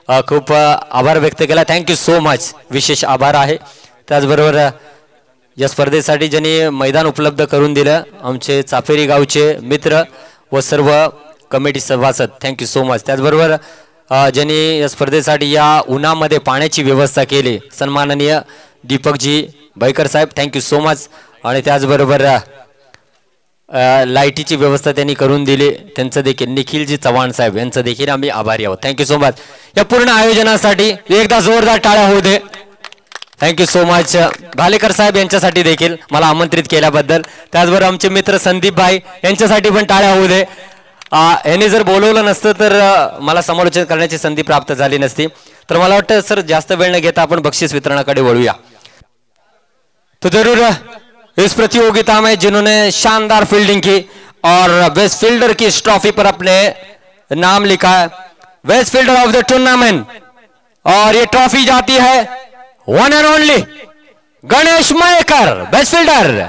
खूप आभार व्यक्त केला. Thank you so much. विशेष आभार आहे. त्याचबरोबर या स्पर्धेसाठी ज्यांनी मैदान उपलब्ध करून दिलं आमचे चाफेरी गावचे मित्र व सर्व कमिटी सभासद, थँक्यू सो मच. त्याचबरोबर ज्यांनी या स्पर्धेसाठी या उन्हामध्ये पाण्याची व्यवस्था केली सन्माननीय दीपकजी बैकर साहेब, थँक्यू सो मच. आणि त्याचबरोबर लाईटीची व्यवस्था त्यांनी करून दिली त्यांचं देखील निखिलजी चव्हाण साहेब यांचं देखील आम्ही आभारी आहोत. Thank you so much. या पूर्ण आयोजनासाठी एकदा जोरदार टाळ्या होऊ दे. Thank you so much. भालेकर साहेब यांच्यासाठी देखील मला आमंत्रित केल्याबद्दल. त्याचबरोबर आमचे मित्र संदीप भाई यांच्यासाठी पण टाळ्या होऊ दे. यांनी जर बोलवलं नसतं तर मला समालोचन करण्याची संधी प्राप्त झाली नसती. तर मला वाटतं सर जास्त वेळ न घेता आपण बक्षीस वितरणाकडे वळूया. तो जरूर इस प्रतियोगिता में जिन्होंने शानदार फील्डिंग की और बेस्ट फील्डर की इस ट्रॉफी पर अपने नाम लिखा है, best fielder of the tournament, और ये ट्रॉफी जाती है one and only Ganesh Mayekar, best fielder.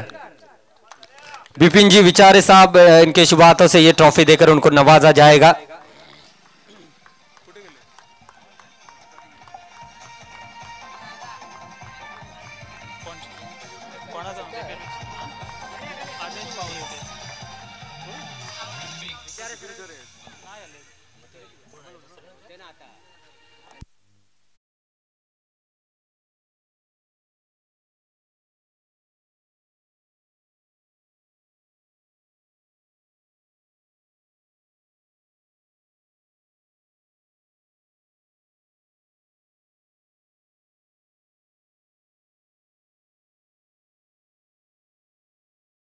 Bipin ji Vichare साहब, इनके शुभ हाथों से ये ट्रॉफी देकर उनको नवाजा जाएगा.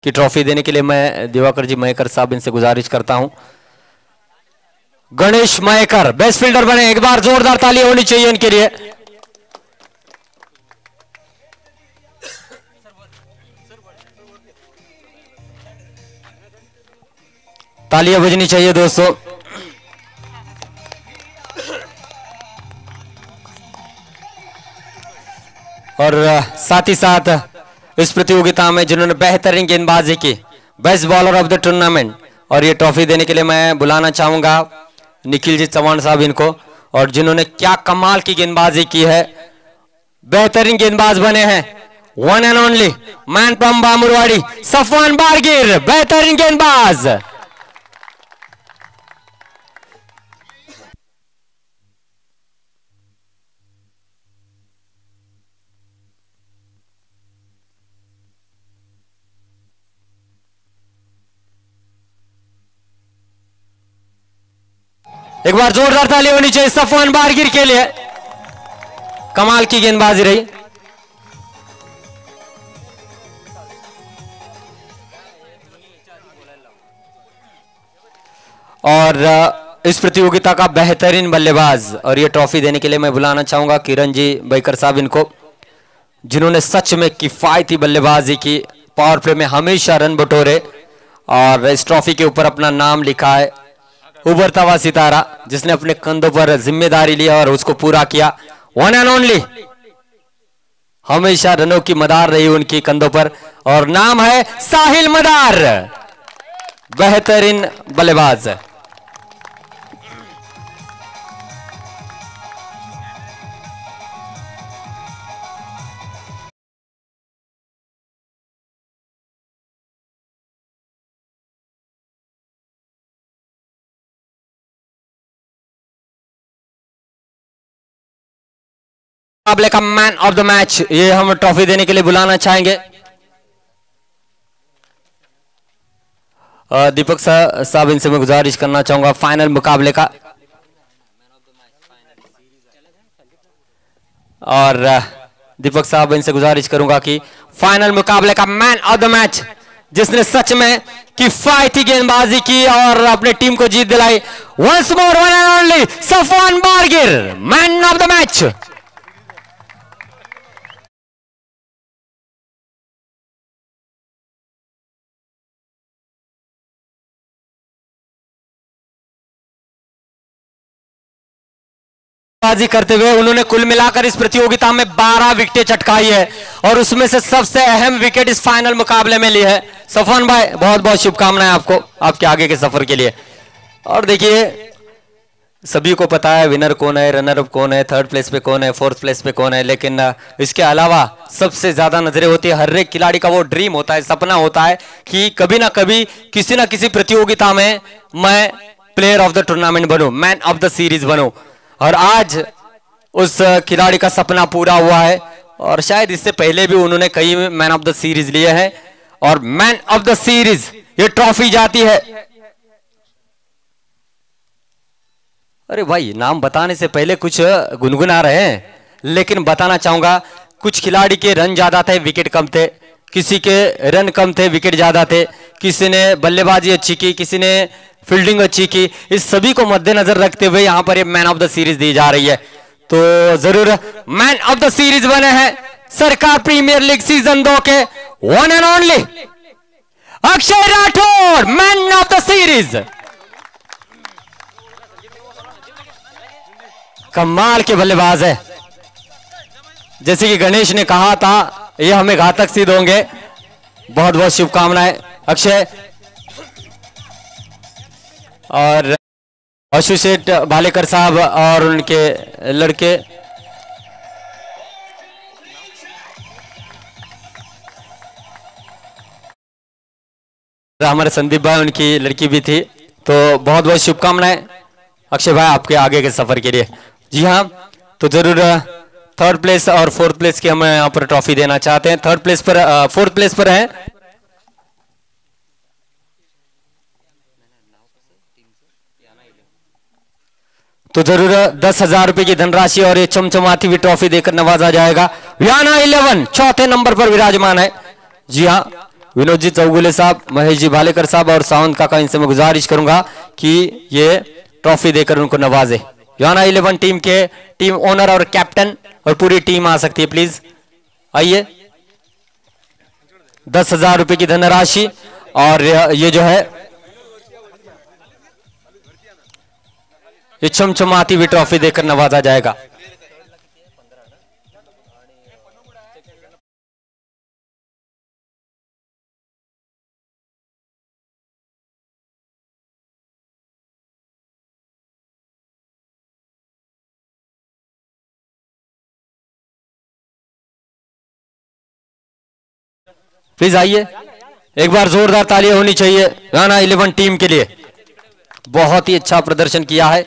की ट्रॉफी देने के लिए मैं दिवाकर जी मयेकर साहब इनसे गुजारिश करता हूं. गणेश मयेकर बेस्ट फील्डर बने, एक बार जोरदार ताली होनी चाहिए इनके लिए. तालियां बजनी चाहिए दोस्तों. और साथ ही साथ इस प्रतियोगिता में जिन्होंने बेहतरीन गेंदबाजी की, best bowler of the tournament, और ये ट्रॉफी देने के लिए मैं बुलाना चाहूंगा निखिल जी चौहान साहब इनको, और जिन्होंने क्या कमाल की गेंदबाजी की है, बेहतरीन गेंदबाज बने हैं. One and only man from Bamurwadi Safwan Bargir, बेहतरीन गेंदबाज. एक बार जोरदार ताली होनी चाहिए सफवान बारगीर के लिए. कमाल की गेंदबाजी रही. और इस प्रतियोगिता का बेहतरीन बल्लेबाज, और ये ट्रॉफी देने के लिए मैं बुलाना चाहूंगा किरण जी बैकर साहब इनको, जिन्होंने सच में किफायती बल्लेबाजी की, पावर प्ले में हमेशा रन बटोरे, और इस ट्रॉफी के ऊपर अपना नाम लिखा है. उभरता हुआ सितारा जिसने अपने कंधों पर जिम्मेदारी लिया और उसको पूरा किया. वन एंड ओनली, हमेशा रनों की मदार रही उनकी कंधों पर, और नाम है साहिल मदार, बेहतरीन बल्लेबाज. मुकाबले का मैन ऑफ द मैच, ये हम ट्रॉफी देने के लिए बुलाना चाहेंगे दीपक साहब इनसे मैं गुजारिश करना चाहूंगा फाइनल मुकाबले का. और दीपक साहब इनसे गुजारिश करूंगा कि फाइनल मुकाबले का मैन ऑफ द मैच, जिसने सच में किफायती गेंदबाजी की और अपने टीम को जीत दिलाई, once more one and only Safwan Bargir, man of the match. बाजी करते हुए उन्होंने कुल मिलाकर इस प्रतियोगिता में 12 विकेटें चटकाई है, और उसमें से सबसे अहम विकेट इस फाइनल मुकाबले में ली है. सफवान भाई बहुत बहुत शुभकामनाएं आपको आपके आगे के सफर के लिए. और देखिए सभी को पता है विनर कौन है, रनर अप कौन है, थर्ड प्लेस पे कौन है, फोर्थ प्लेस पे कौन है, लेकिन इसके अलावा सबसे ज्यादा नजरें होती है, हर एक खिलाड़ी का वो ड्रीम होता है, सपना होता है कि कभी ना कभी किसी ना किसी प्रतियोगिता में मैं प्लेयर ऑफ द टूर्नामेंट बनूं, मैन ऑफ द सीरीज बनूं। और आज उस खिलाड़ी का सपना पूरा हुआ है और शायद इससे पहले भी उन्होंने कई मैन ऑफ द सीरीज लिए हैं और मैन ऑफ द सीरीज ये ट्रॉफी जाती है। अरे भाई नाम बताने से पहले कुछ गुनगुना रहे हैं, लेकिन बताना चाहूंगा कुछ खिलाड़ी के रन ज्यादा थे, विकेट कम थे, किसी के रन कम थे, विकेट ज्यादा थे, किसी ने बल्लेबाजी अच्छी की, किसी ने फील्डिंग अच्छी की। इस सभी को मद्देनजर रखते हुए यहां पर ये मैन ऑफ द सीरीज दी जा रही है। तो जरूर मैन ऑफ द सीरीज बने हैं सरकार प्रीमियर लीग सीजन 2 के one and only Akshay Rathore, man of the series. कमाल के बल्लेबाज है, जैसे कि गणेश ने कहा था ये हमें घातक सिद्ध होंगे। बहुत बहुत शुभकामनाएं अक्षय। और अशु सेठ भालेकर साहब और उनके लड़के हमारे संदीप भाई, उनकी लड़की भी थी। तो बहुत बहुत शुभकामनाएं अक्षय भाई आपके आगे के सफर के लिए। जी हाँ, तो जरूर थर्ड प्लेस और फोर्थ प्लेस की हम यहाँ पर ट्रॉफी देना चाहते हैं। थर्ड प्लेस पर फोर्थ प्लेस पर है तो जरूर 10,000 रुपए की धनराशि और ये चमचमाती हुई ट्रॉफी देकर नवाजा जाएगा। वियाना 11 चौथे नंबर पर विराजमान है। जी हाँ, विनोद जी चौगुले साहब, महेश जी भालेकर साहब और सावंत काका, इनसे मैं गुजारिश करूंगा कि ये ट्रॉफी देकर उनको नवाजे। वियाना 11 टीम के टीम ओनर और कैप्टन और पूरी टीम आ सकती है, प्लीज आइए। 10,000 रुपए की धनराशि और ये जो है ये चमचमाती हुई ट्रॉफी देकर नवाजा जाएगा। प्लीज आइए, एक बार जोरदार तालियां होनी चाहिए गाना 11 टीम के लिए। बहुत ही अच्छा प्रदर्शन किया है।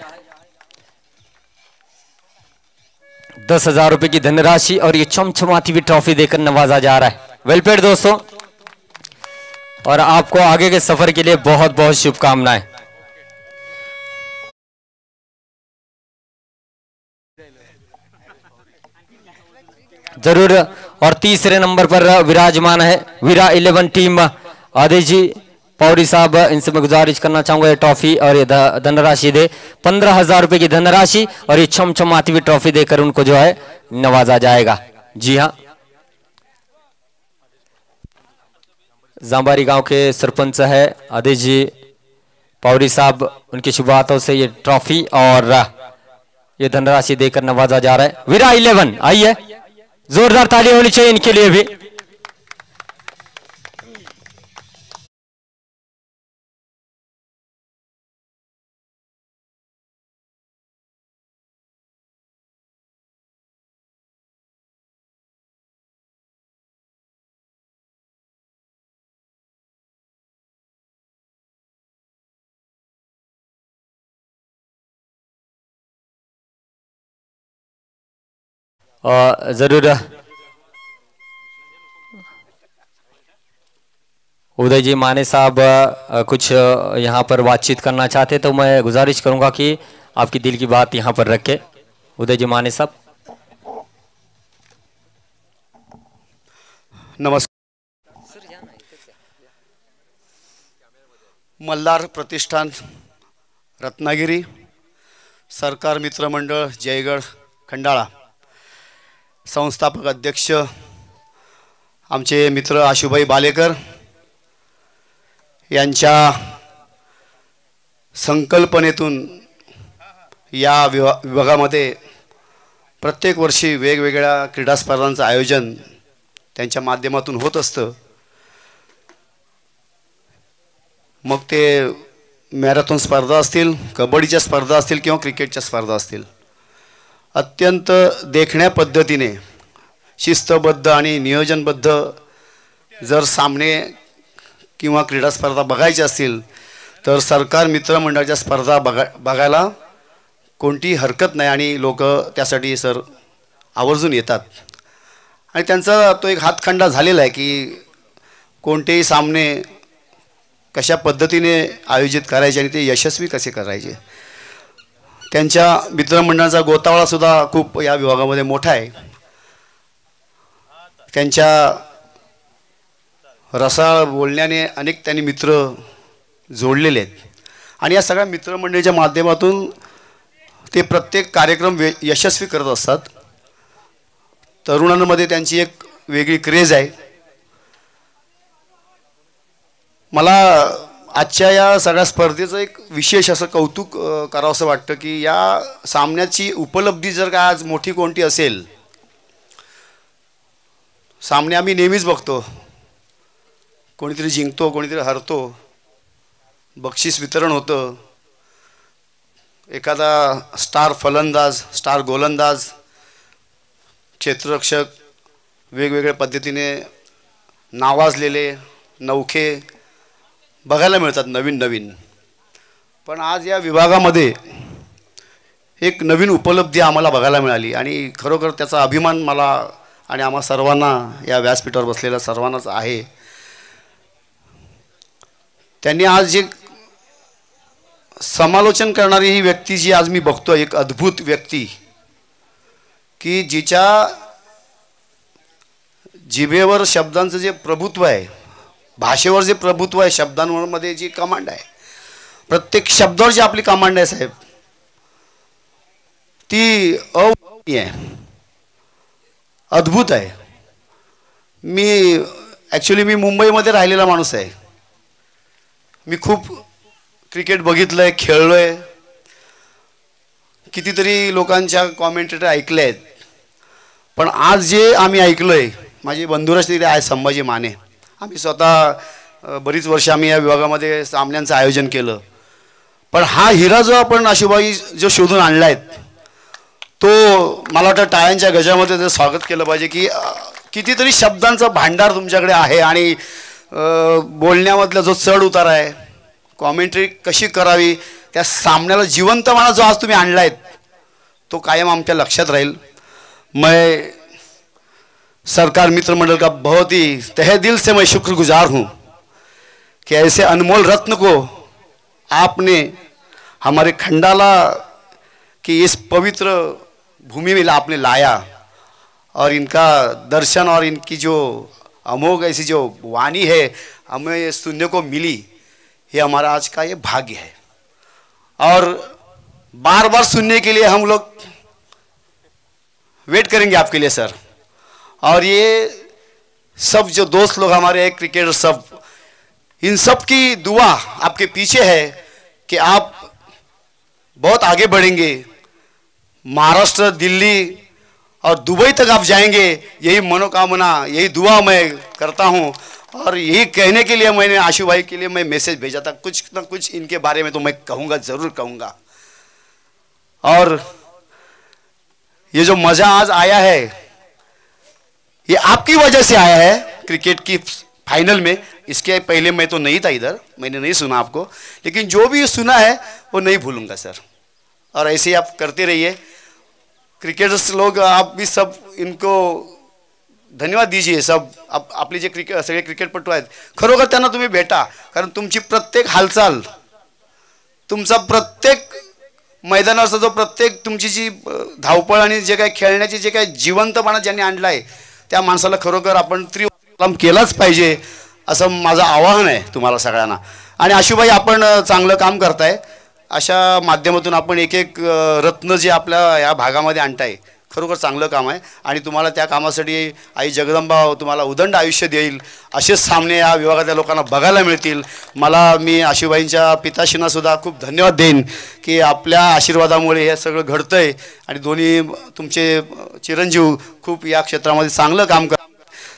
10,000 रुपए की धनराशि और ये चमचमाती हुई ट्रॉफी देकर नवाजा जा रहा है। वेल प्लेड दोस्तों, और आपको आगे के सफर के लिए बहुत बहुत शुभकामनाएं। जरूर। और तीसरे नंबर पर विराजमान है वीरा 11 टीम आदेश जी पौरी साहब, इनसे मैं गुजारिश करना चाहूंगा ये ट्रॉफी और ये धनराशि दे। 15,000 रुपए की धनराशि और ये चमचमाती हुई ट्रॉफी देकर उनको जो है नवाजा जाएगा। जी हाँ, जांबारी गांव के सरपंच है आदेश जी पौरी साहब, उनकी शुभ हाथों से ये ट्रॉफी और ये धनराशि देकर नवाजा जा रहा है। वीरा 11 आइए, जोरदार ताली होनी चाहिए इनके लिए भी। और जरूर उदय जी माने साहब कुछ यहाँ पर बातचीत करना चाहते, तो मैं गुजारिश करूंगा कि आपकी दिल की बात यहाँ पर रखे। उदय जी माने साहब। नमस्कार। मल्हार प्रतिष्ठान रत्नागिरी, सरकार मित्र मंडळ जयगड खंडाळा, संस्थापक अध्यक्ष आमचे मित्र आशुभाई बालेकर यांच्या संकल्पनेतून या विभागामध्ये प्रत्येक वर्षी वेगवेगळ्या क्रीडा स्पर्धांचं आयोजन त्यांच्या माध्यमातून होत असतं। मग ते मॅरेथॉन स्पर्धा असतील, कबड्डीच्या स्पर्धा असतील किंवा क्रिकेटच्या स्पर्धा असतील, अत्यंत देखण्या पद्धतीने शिस्तबद्ध आणि नियोजनबद्ध जर सामने किंवा क्रीडा स्पर्धा बघायच्या असतील तर सरकार मित्रमंडळाच्या स्पर्धा बघायला कोणतीही हरकत नाही आणि लोक त्यासाठी सर आवर्जून येतात. आणि त्यांचा तो एक हातखंडा झालेला आहे की कोणतेही सामने कशा पद्धतीने आयोजित करायचे आणि ते यशस्वी कसे करायचे. त्यांच्या मित्रमंडळाचा गोतावळासुद्धा खूप या विभागामध्ये मोठा आहे. त्यांच्या रसाळ बोलण्याने अनेक त्यांनी मित्र जोडलेले आहेत आणि या सगळ्या मित्रमंडळीच्या माध्यमातून ते प्रत्येक कार्यक्रम यशस्वी करत असतात. तरुणांमध्ये त्यांची एक वेगळी क्रेज आहे. मला आजच्या या सगळ्या स्पर्धेचं एक विशेष असं कौतुक करावंसं वाटतं की या सामन्याची उपलब्धी जर का आज मोठी कोणती असेल, सामने आम्ही नेहमीच बघतो, कोणीतरी जिंकतो, कोणीतरी हरतो, बक्षीस वितरण होतं, एखादा स्टार फलंदाज, स्टार गोलंदाज, क्षेत्ररक्षक वेगवेगळ्या पद्धतीने नावाजलेले नौखे बघायला मिळतात नवीन नवीन. पण आज या विभागामध्ये एक नवीन उपलब्धी आम्हाला बघायला मिळाली आणि खरोखर त्याचा अभिमान मला आणि आम्हा सर्वांना, या व्यासपीठावर बसलेल्या सर्वांनाच आहे. त्यांनी आज जे समालोचन करणारी ही व्यक्ती जी आज मी बघतो, एक अद्भुत व्यक्ती की जिच्या जिभेवर शब्दांचं जे प्रभुत्व आहे, भाषेवर जे प्रभुत्व आहे, शब्दांमध्ये जी कमांड आहे, प्रत्येक शब्दावर जी आपली कमांड आहे साहेब, ती अवर्णनीय आहे, अद्भुत आहे. मी मुंबईमध्ये राहिलेला माणूस आहे. मी खूप क्रिकेट बघितलं आहे, खेळलो आहे, कितीतरी लोकांच्या कॉमेंटेटर ऐकले आहेत. पण आज जे आम्ही ऐकलो आहे, माझे बंधुराज तिथे आहे संभाजी माने, आम्ही स्वतः बरीच वर्ष आम्ही या विभागामध्ये सामन्यांचं आयोजन केलं. पण हा हिरा जो आपण आशुभाई जो शोधून आणला आहे, तो मला वाटतं टाळ्यांच्या गजामध्ये ते स्वागत केलं पाहिजे की कितीतरी शब्दांचं भांडार तुमच्याकडे आहे आणि बोलण्यामधला जो चढ उतार आहे, कॉमेंट्री कशी करावी, त्या सामन्याला जिवंतपणा जो आज तुम्ही आणला आहे, तो कायम आमच्या लक्षात राहील. मैं सरकार मित्रमंडल का बहुत ही तहे दिल से मैं शुक्रगुजार हूँ कि ऐसे अनमोल रत्न को आपने हमारे खंडाला की इस पवित्र भूमि में आपने लाया और इनका दर्शन और इनकी जो अमोघ ऐसी जो वाणी है हमें सुनने को मिली, ये हमारा आज का ये भाग्य है. और बार बार सुनने के लिए हम लोग वेट करेंगे आपके लिए सर. और ये सब जो दोस्त लोग हमारे हैं क्रिकेटर सब, इन सब की दुआ आपके पीछे है कि आप बहुत आगे बढ़ेंगे, महाराष्ट्र, दिल्ली और दुबई तक आप जाएंगे. यही मनोकामना, यही दुआ मैं करता हूँ. और यही कहने के लिए मैंने आशु भाई के लिए मैं मैसेज भेजा था, कुछ ना कुछ इनके बारे में तो मैं कहूँगा, ज़रूर कहूँगा. और ये जो मज़ा आज आया है, ये आपकी वजह से आया है क्रिकेट की फाइनल में. इसके पहले मैं तो नहीं था इधर, मैंने नहीं सुना आपको, लेकिन जो भी सुना है वो नहीं भूलूंगा सर. और ऐसे ही आप करते रहिए. क्रिकेटर्स लोग आप भी सब इनको धन्यवाद दीजिए. सब आपले जे सगळे क्रिकेटपटू आहेत, खरोखर त्यांना तुम्ही भेटा, कारण तुमची प्रत्येक हालचाल, तुमचा प्रत्येक मैदानावरचा जो प्रत्येक तुमची जी धावपळ आणि जे काही खेळण्याची जे काही जिवंतपणा ज्यांनी आणला आहे, त्या माणसाला खरोखर आपण त्रिवाम केलाच पाहिजे, असं माझं आवाहन आहे तुम्हाला सगळ्यांना. आणि आशुभाई आपण चांगलं काम करताय. अशा माध्यमातून आपण एक एक रत्न जे आपल्या या भागामध्ये आणताय, खरोखर चांगलं काम आहे. आणि तुम्हाला त्या कामासाठी आई जगदंबा तुम्हाला उदंड आयुष्य देईल, असेच सामने या विभागातल्या लोकांना बघायला मिळतील. मी आशुभाईंच्या पिताश्रींना सुद्धा खूप धन्यवाद देईन की आपल्या आशीर्वादामुळे हे सगळं घडतंय आणि दोन्ही तुमचे चिरंजीव खूप या क्षेत्रामध्ये चांगलं काम करतात.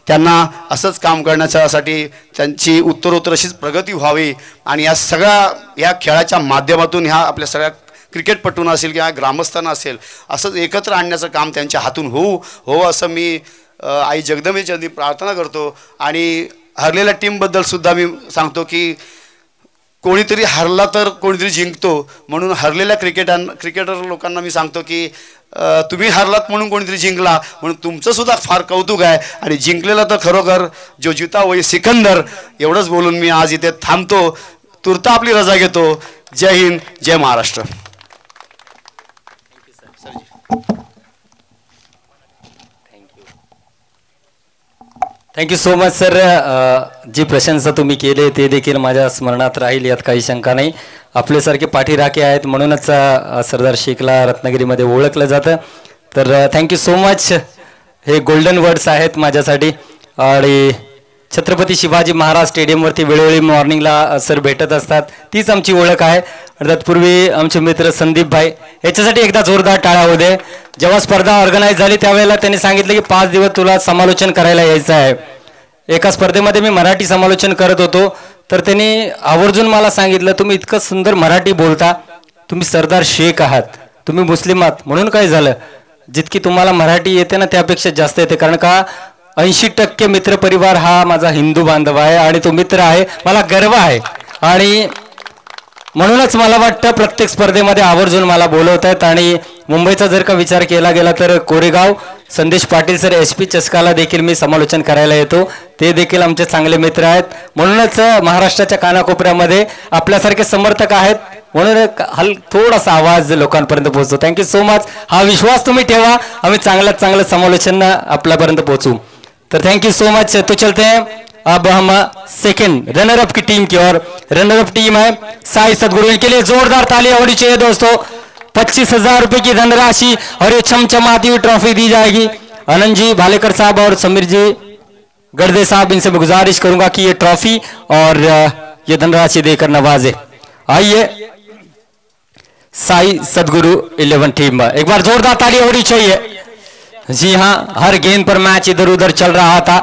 त्यांना असंच काम करण्यासाठी त्यांची उत्तरोत्तर अशीच प्रगती व्हावी आणि या खेळाच्या माध्यमातून ह्या आपल्या सगळ्या क्रिकेटपटूंना असेल किंवा ग्रामस्थांना असेल असंच एकत्र आणण्याचं काम त्यांच्या हातून हो असं मी आई जगदंबेचरणी प्रार्थना करतो. आणि हरलेल्या टीमबद्दल मी सांगतो की कोणीतरी हरला तर कोणीतरी जिंकतो, म्हणून हरलेल्या क्रिकेटर लोकांना मी सांगतो की तुम्ही हरलात म्हणून कोणीतरी जिंकला म्हणून तुमचं सुद्धा फार कौतुक आहे. आणि जिंकलेला तर खरोखर जो जीता वही सिकंदर. एवढंच बोलून मी आज इथे थांबतो. तुर्ता आपली रजा घेतो. जय हिंद, जय Maharashtra. Thank you so much sir. जी प्रशंसा तुम्ही केले ते देखील माझ्या स्मरणात राहील, यात काही शंका नाही. आपल्यासारखे पाठीराखे आहेत म्हणूनच सरदार शेखला रत्नागिरीमध्ये ओळखलं जातं. तर थँक्यू सो मच. हे गोल्डन वर्ड्स आहेत माझ्यासाठी. आणि छत्रपती शिवाजी महाराज स्टेडियमवरती वेळोवेळी मॉर्निंगला सर भेटत असतात, तीच आमची ओळख आहे. तत्पूर्वी आमचे मित्र संदीप भाई, याच्यासाठी एकदा जोरदार टाळ्या होऊ दे. जेव्हा स्पर्धा ऑर्गनाईज झाली त्यावेळेला त्यांनी सांगितलं की 5 दिवस तुला समालोचन करायला यायचं आहे. एका स्पर्धेमध्ये मी मराठी समालोचन करत होतो, तर त्यांनी आवर्जून मला सांगितलं तुम्ही इतकं सुंदर मराठी बोलता, तुम्ही सरदार शेख आहात, तुम्ही मुस्लिम आहात, म्हणून काय झालं जितकी तुम्हाला मराठी येते ना त्यापेक्षा जास्त येते. कारण का 80% मित्रपरिवार हा माझा हिंदू बांधव आहे आणि तो मित्र आहे, मला गर्व आहे. आणि म्हणूनच मला वाटतं प्रत्येक स्पर्धेमध्ये आवर्जून मला बोलवत आहेत. आणि मुंबईचा जर का विचार केला गेला तर कोरेगाव संदेश पाटील सर SP चषकाला देखील मी समालोचन करायला येतो, ते देखील आमचे चांगले मित्र आहेत. म्हणूनच महाराष्ट्राच्या कानाकोपऱ्यामध्ये आपल्यासारखे समर्थक आहेत, म्हणून थोडासा आवाज लोकांपर्यंत पोहोचतो. Thank you so much. हा विश्वास तुम्ही ठेवा, आम्ही चांगल्यात चांगलं समालोचन आपल्यापर्यंत पोहोचू. तो थैंक यू सो मच. तो चलते हैं अब हम सेकंड रनर अप की टीम की ओर. रनर अप टीम है साई सदगुरु, इनके लिए जोरदार तालियां होनी चाहिए दोस्तों. 25,000 रुपए की धनराशि और ये चमचमाती हुई ट्रॉफी दी जाएगी. आनंद जी भालेकर साहब और समीर जी गर्दे साहब, इनसे मैं गुजारिश करूंगा कि ये ट्रॉफी और ये धनराशि देकर नवाजे. आइए साई सदगुरु 11 टीम, एक बार जोरदार तालियां होनी चाहिए. जी हाँ, हर गेंद पर मैच इधर उधर चल रहा था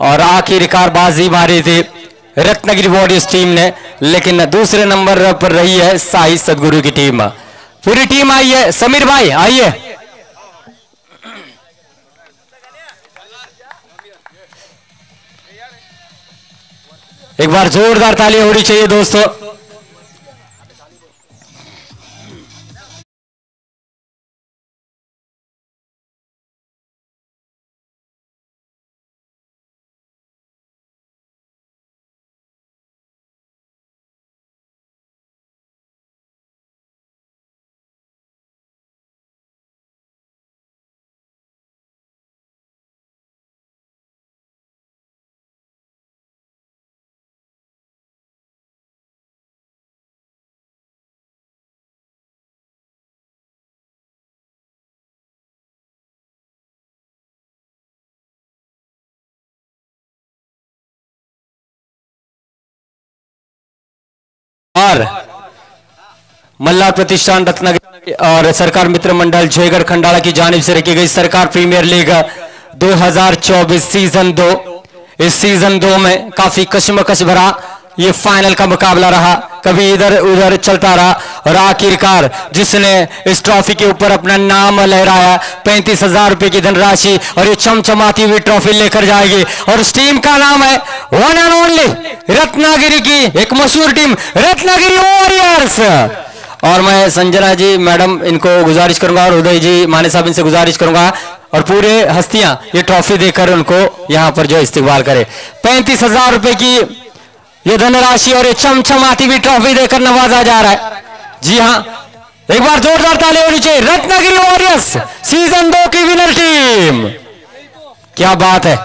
और आखिरकार बाजी मारी थी रत्नागिरी वॉरियर्स टीम ने, लेकिन दूसरे नंबर पर रही है साई सदगुरु की टीम. पूरी टीम आई है. समीर भाई आइए. एक बार जोरदार तालियां होनी चाहिए दोस्तों. और मल्हार प्रतिष्ठान रत्नागिरी और सरकार मित्र मंडल जयगढ़ खंडाला की जानिब से रखी गई सरकार प्रीमियर लीग 2024 सीजन 2. इस सीजन 2 में काफी कशमकश भरा ये फाइनल का मुकाबला रहा, कभी इधर उधर चलता रहा और आखिरकार जिसने इस ट्रॉफी के ऊपर अपना नाम लहराया 35,000 रुपए की धनराशि और ये चमचमाती हुई ट्रॉफी लेकर जाएगी. और उस टीम का नाम है वन एंड ओनली रत्नागिरी की एक मशहूर टीम रत्नागिरी वॉरियर्स. और मैं संजना जी मैडम इनको गुजारिश करूंगा और उदय जी माने साहब इनसे गुजारिश करूंगा और पूरे हस्तियां ये ट्रॉफी देकर उनको यहां पर जो इस्तेमाल करे. 35,000 रुपए की ये धनराशि और ये चमचमाती हुई ट्रॉफी देकर नवाजा जा रहा है. जी हाँ, एक बार जोरदार ताली होनी चाहिए. रत्नागिरी वॉरियर्स सीजन 2 की विनर टीम. क्या बात है.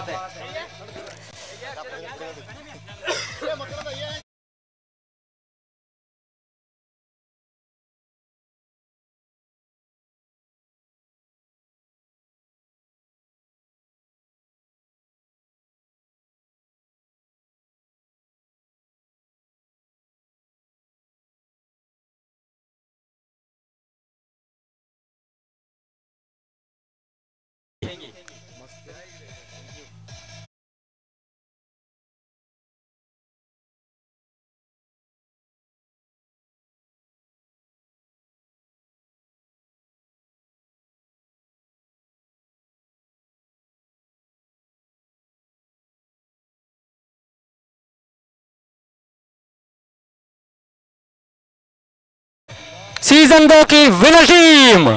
सीजन 2 की विनर टीम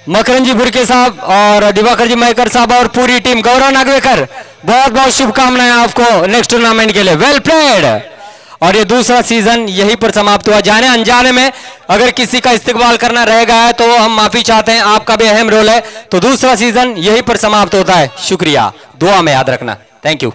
मकरंजी बुरके साहब और दिवाकर जी मयकर साहब और पूरी टीम, गौरव नागवेकर, बहुत बहुत शुभकामनाएं आपको नेक्स्ट टूर्नामेंट के लिए, वेल प्लेड। और ये दूसरा सीजन यहीं पर समाप्त हुआ। जाने अनजाने में अगर किसी का इस्तेमाल करना रह गया है तो हम माफी चाहते हैं, आपका भी अहम रोल है। तो दूसरा सीजन यहीं पर समाप्त होता है। शुक्रिया, दुआ में याद रखना। Thank you.